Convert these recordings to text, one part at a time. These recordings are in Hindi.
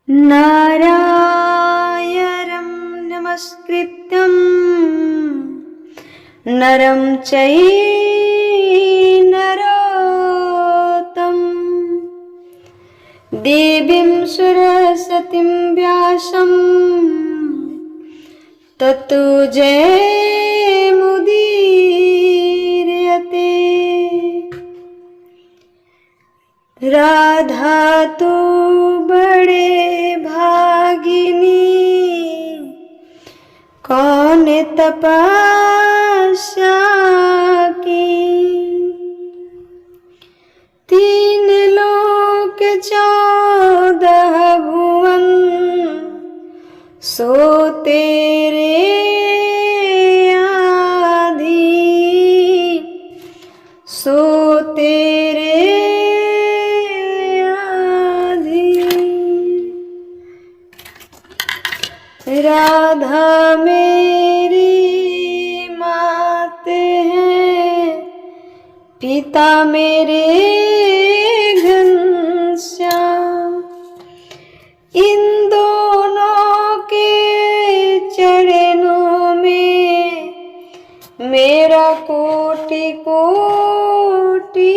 नारायणं नमस्कृत्यं नरं चैव नरोत्तमं देवीं सरस्वतीं व्यासं ततो जयमुदीरयते। राधा तो बड़े भागिनी कौन तपस्या की, तीन लोक 14 भुवन सो तेरे आधीन, सो तेरे राधा मेरी मात है, पिता मेरे घनश्याम, इन दोनों के चरणों में मेरा कोटि कोटि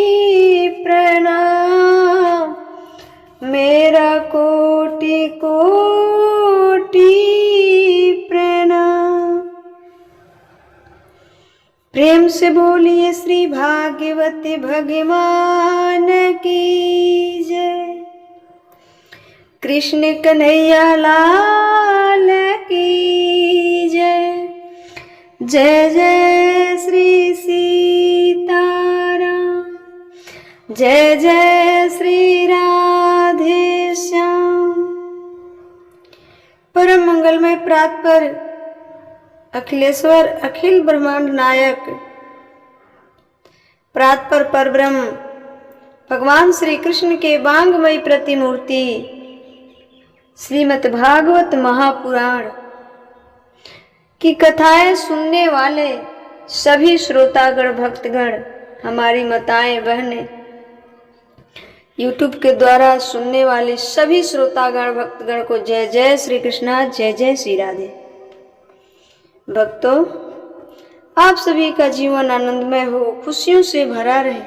प्रणाम, मेरा कोटि कोटि प्रणाम। प्रेम से बोलिए श्री भागवती भगवान की जय। कृष्ण कन्हैया लाल की जय। जय जय श्री सीताराम, जय जय श्री राधे श्याम। परम मंगलमय प्रातपर अखिलेश्वर अखिल ब्रह्मांड नायक प्रातपर परब्रह्म भगवान श्री कृष्ण के वांगमयी प्रतिमूर्ति श्रीमद् भागवत महापुराण की कथाएं सुनने वाले सभी श्रोतागण भक्तगण, हमारी माताएं बहनें, YouTube के द्वारा सुनने वाले सभी श्रोतागण भक्तगण को जय जय श्री कृष्णा, जय जय श्री राधे। भक्तों, आप सभी का जीवन आनंदमय हो, खुशियों से भरा रहे,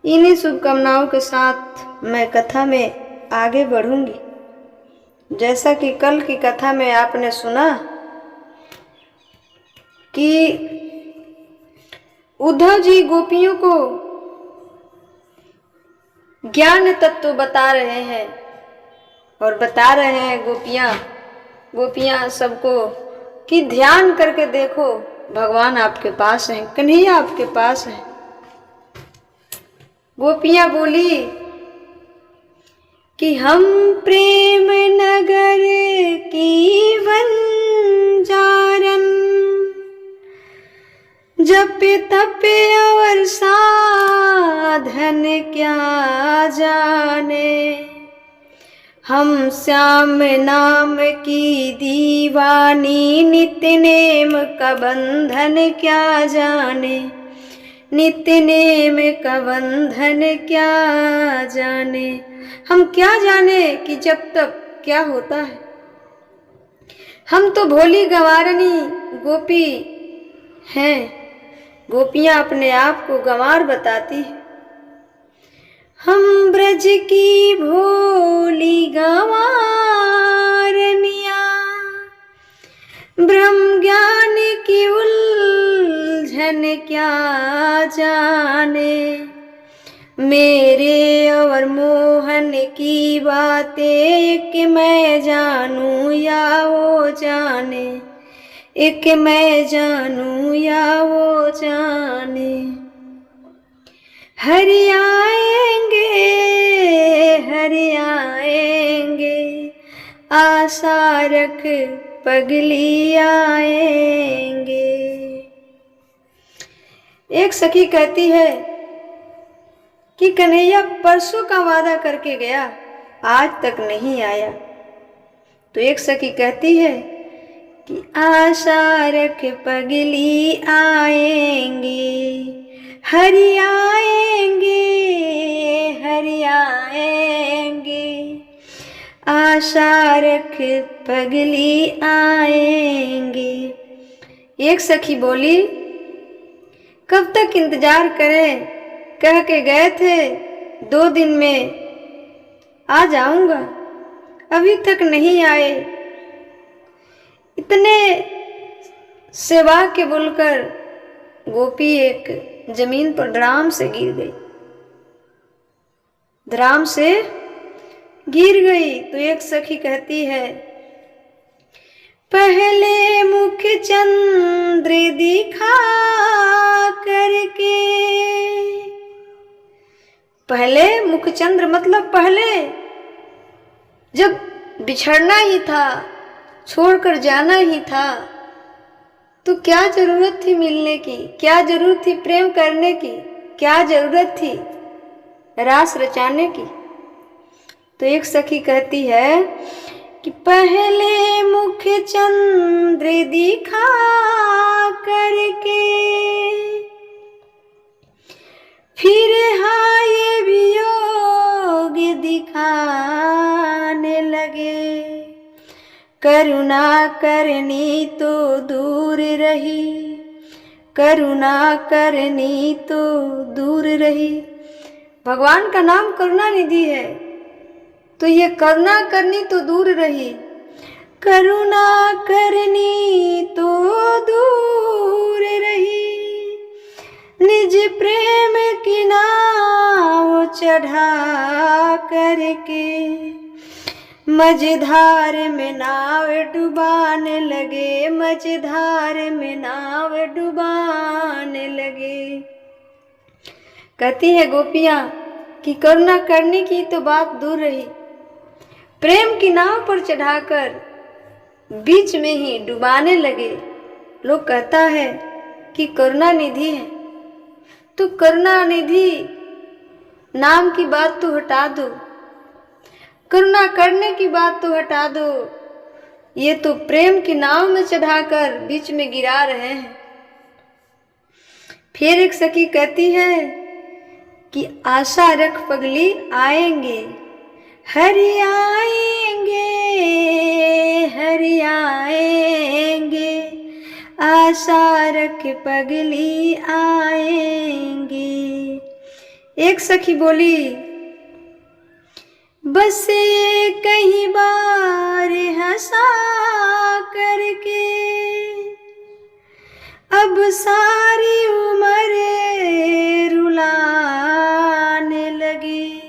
इन्हीं शुभकामनाओं के साथ मैं कथा में आगे बढ़ूंगी। जैसा कि कल की कथा में आपने सुना कि उद्धव जी गोपियों को ज्ञान तत्व बता रहे हैं और बता रहे हैं गोपियां सबको कि ध्यान करके देखो, भगवान आपके पास हैं, कन्हैया आपके पास है। गोपियां बोली कि हम प्रेम नगर की बंजारन, जप तप और साधन क्या जाने, हम श्याम नाम की दीवानी, नित्य नेम का बंधन क्या जाने, नित्य नेम का बंधन क्या जाने। हम क्या जाने कि जब तक क्या होता है। हम तो भोली गंवारनी गोपी हैं। गोपियां अपने आप को गंवार बताती है। हम ब्रज की भोली गंवारनिया, ब्रह्म ज्ञान की उलझन क्या जाने, मेरे और मोहन की बातें कि मैं जानूं या वो जाने, एक मैं जानूं या वो जाने। हरि आएंगे, हरि आएंगे, आशा रख पगली आएंगे। एक सखी कहती है कि कन्हैया परसों का वादा करके गया, आज तक नहीं आया। तो एक सखी कहती है कि आशा रख पगली आएंगे, हरि आएंगे, हरि आएंगे, आशा रख पगली आएंगे। एक सखी बोली, कब तक इंतजार करें, कह के गए थे 2 दिन में आ जाऊंगा, अभी तक नहीं आए। इतने सेवा के बोलकर गोपी एक जमीन पर धड़ाम से गिर गई, धड़ाम से गिर गई। तो एक सखी कहती है, पहले मुख चंद्र दिखा करके। पहले मुख चंद्र मतलब पहले जब बिछड़ना ही था, छोड़कर जाना ही था, तो क्या जरूरत थी मिलने की, क्या जरूरत थी प्रेम करने की, क्या जरूरत थी रास रचाने की। तो एक सखी कहती है कि पहले मुख चंद्र दिखा करके, फिर हाय वियोग दिखाने लगे। करुणा करनी तो दूर रही, करुणा करनी तो दूर रही। भगवान का नाम करुणा निधि है, तो ये करुणा करनी तो दूर रही, करुणा करनी तो दूर रही। निज प्रेम की नाव चढ़ा करके, मझधार में नाव डुबाने लगे, मझधार में नाव डुबाने लगे। कहती है गोपियां कि करुणा करने की तो बात दूर रही, प्रेम की नाव पर चढ़ाकर बीच में ही डुबाने लगे। लोग कहता है कि करुणा निधि है, तो करुणा निधि नाम की बात तो हटा दो, करुणा करने की बात तो हटा दो, ये तो प्रेम की नाव में चढ़ाकर बीच में गिरा रहे हैं। फिर एक सखी कहती है कि आशा रख पगली आएंगे, हरि आएंगे, हरि आएंगे, आशा रख पगली आएंगे। एक सखी बोली, बस ये कई बार हंसा करके, अब सारी उम्र रुलाने लगी।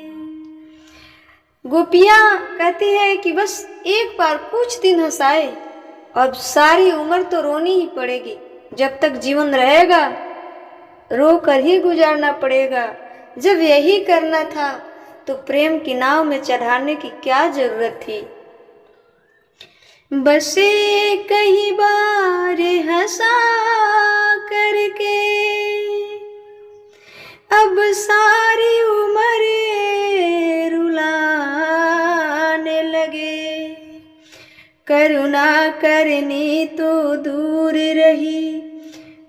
गोपियां कहती है कि बस एक बार कुछ दिन हंसाए, अब सारी उम्र तो रोनी ही पड़ेगी। जब तक जीवन रहेगा रो कर ही गुजारना पड़ेगा। जब यही करना था तो प्रेम की नाव में चढ़ाने की क्या जरूरत थी। बस कई बार हंसा करके, अब सारी उम्र रुलाने लगे। करुणा करनी तो दूर रही,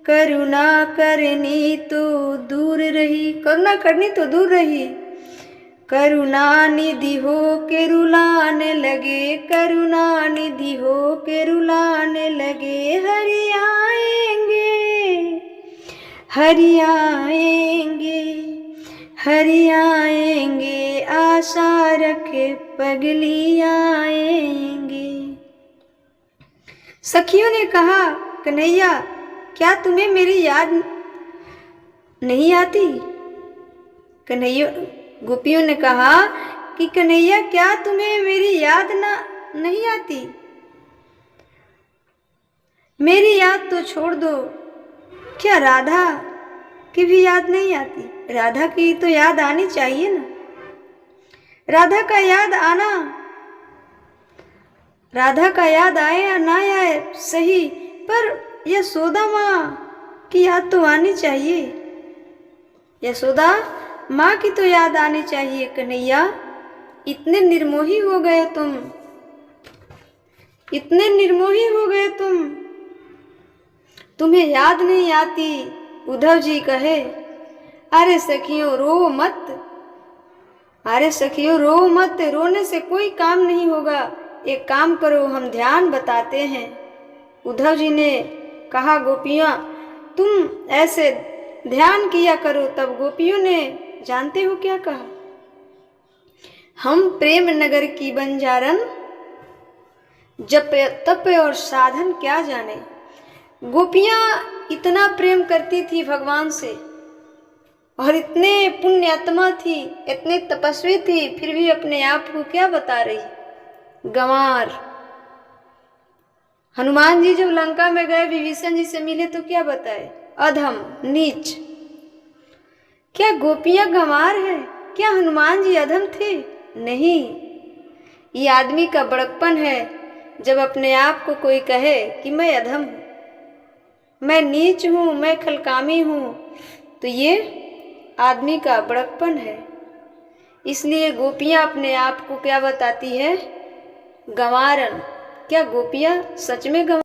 करुणा करनी तो दूर रही, करुणा करनी तो दूर रही। करुणा निधि हो के रुलाने लगे, करुणा निधि हो के रुलाने लगे। हरि आएंगे, हरि आएंगे, हरि आएंगे, आशा रखे पगली आएंगे। सखियों ने कहा, कन्हैया क्या तुम्हें मेरी याद नहीं आती? कन्हैया गोपियों ने कहा कि कन्हैया क्या तुम्हें मेरी याद नहीं आती? मेरी याद तो छोड़ दो, क्या राधा की भी याद नहीं आती? राधा की तो याद आनी चाहिए ना। राधा का याद आना, राधा का याद आए या ना आए सही, पर यशोदा माँ की याद तो आनी चाहिए। यशोदा माँ की तो याद आनी चाहिए। कन्हैया इतने निर्मोही हो गए तुम, इतने निर्मोही हो गए तुम, तुम्हें याद नहीं आती। उद्धव जी कहे, अरे सखियों रो मत, अरे सखियों, रो मत, रोने से कोई काम नहीं होगा। एक काम करो, हम ध्यान बताते हैं। उद्धव जी ने कहा, गोपियाँ तुम ऐसे ध्यान किया करो। तब गोपियों ने जानते हो क्या कहा? हम प्रेम नगर की बंजारन, जप तप और साधन क्या जाने। गोपियाँ इतना प्रेम करती थी भगवान से और इतने पुण्यात्मा थी, इतने तपस्वी थी, फिर भी अपने आप को क्या बता रही? गंवार। हनुमान जी जब लंका में गए, विभीषण जी से मिले तो क्या बताए? अधम, नीच। क्या गोपियां गंवार हैं? क्या हनुमान जी अधम थे? नहीं, ये आदमी का बड़कपन है। जब अपने आप को कोई कहे कि मैं अधम हूं, मैं नीच हूं, मैं खलकामी हूं, तो ये आदमी का बड़कपन है। इसलिए गोपियां अपने आप को क्या बताती है? गंवारन। क्या गोपियां सच में गंवार